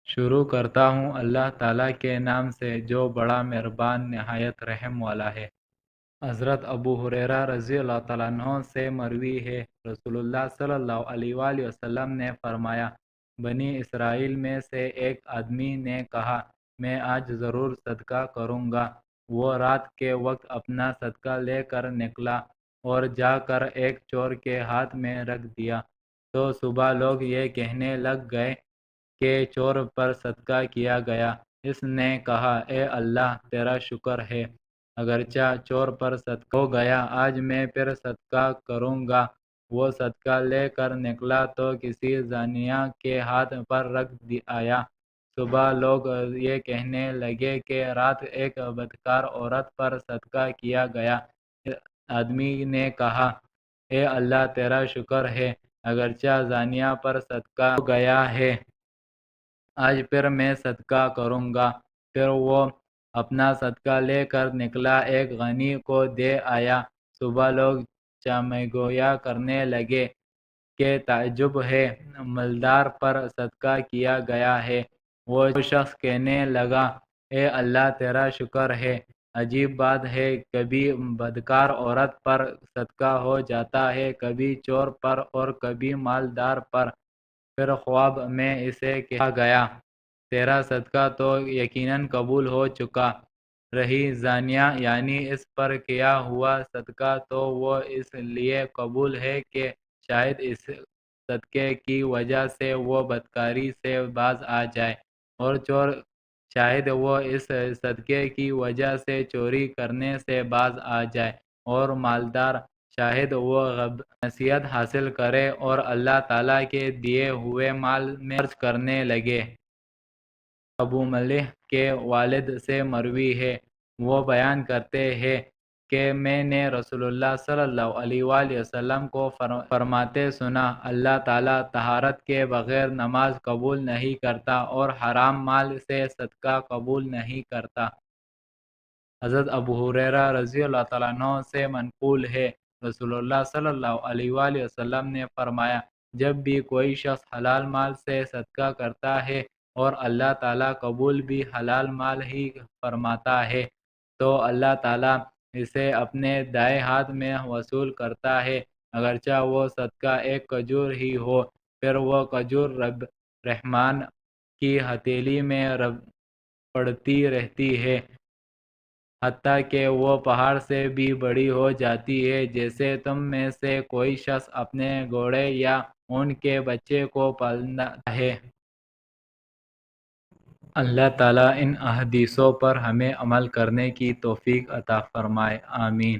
شروع کرتا ہوں اللہ تعالیٰ کے نام سے جو بڑا مہربان نہایت رحم والا ہے۔ حضرت ابو ہریرہ رضی اللہ تعالیٰ عنہ سے مروی ہے، رسول اللہ صلی اللہ علیہ وآلہ وسلم نے فرمایا، بنی اسرائیل میں سے ایک آدمی نے کہا، میں آج ضرور صدقہ کروں گا۔ وہ رات کے وقت اپنا صدقہ لے کر نکلا اور جا کر ایک چور کے ہاتھ میں رکھ دیا، تو صبح لوگ یہ کہنے لگ گئے کہ چور پر صدقہ کیا گیا۔ اس نے کہا، اے اللہ تیرا شکر ہے، اگرچہ چور پر صدقہ ہو گیا، آج میں پھر صدقہ کروں گا۔ وہ صدقہ لے کر نکلا تو کسی زانیہ کے ہاتھ پر رکھ آیا۔ صبح لوگ یہ کہنے لگے کہ رات ایک بدکار عورت پر صدقہ کیا گیا۔ آدمی نے کہا، اے اللہ تیرا شکر ہے، اگرچہ زانیہ پر صدقہ ہو گیا ہے، آج پھر میں صدقہ کروں گا۔ پھر وہ اپنا صدقہ لے کر نکلا، ایک غنی کو دے آیا۔ صبح لوگ چامگویا کرنے لگے کہ تعجب ہے، مالدار پر صدقہ کیا گیا ہے۔ وہ شخص کہنے لگا، اے اللہ تیرا شکر ہے، عجیب بات ہے، کبھی بدکار عورت پر صدقہ ہو جاتا ہے، کبھی چور پر اور کبھی مالدار پر۔ پھر خواب میں اسے کہا گیا، تیرا صدقہ تو یقیناً قبول ہو چکا۔ رہی زانیہ یعنی اس پر کیا ہوا صدقہ، تو وہ اس لیے قبول ہے کہ شاید اس صدقے کی وجہ سے وہ بدکاری سے باز آ جائے، اور چور شاید وہ اس صدقے کی وجہ سے چوری کرنے سے باز آ جائے، اور مالدار شاید وہ نصیحت حاصل کرے اور اللہ تعالیٰ کے دیے ہوئے مال میں خرچ کرنے لگے۔ ابو ملیح کے والد سے مروی ہے، وہ بیان کرتے ہیں کہ میں نے رسول اللہ صلی اللہ علیہ وآلہ وسلم کو فرماتے سنا، اللہ تعالیٰ طہارت کے بغیر نماز قبول نہیں کرتا اور حرام مال سے صدقہ قبول نہیں کرتا۔ حضرت ابو ہریرہ رضی اللہ تعالیٰ عنہ سے منقول ہے، رسول اللہ صلی اللہ علیہ وآلہ وسلم نے فرمایا، جب بھی کوئی شخص حلال مال سے صدقہ کرتا ہے اور اللہ تعالیٰ قبول بھی حلال مال ہی فرماتا ہے، تو اللہ تعالیٰ اسے اپنے دائیں ہاتھ میں وصول کرتا ہے، اگرچہ وہ صدقہ ایک کھجور ہی ہو۔ پھر وہ کھجور رب رحمان کی ہتھیلی میں پڑتی رہتی ہے، حتیٰ کہ وہ پہاڑ سے بھی بڑی ہو جاتی ہے۔ جیسے تم میں سے کوئی شخص اپنے گھوڑے یا اونٹ کے بچے کو پالتا ہے۔ اللہ تعالیٰ ان احادیثوں پر ہمیں عمل کرنے کی توفیق عطا فرمائے، آمین۔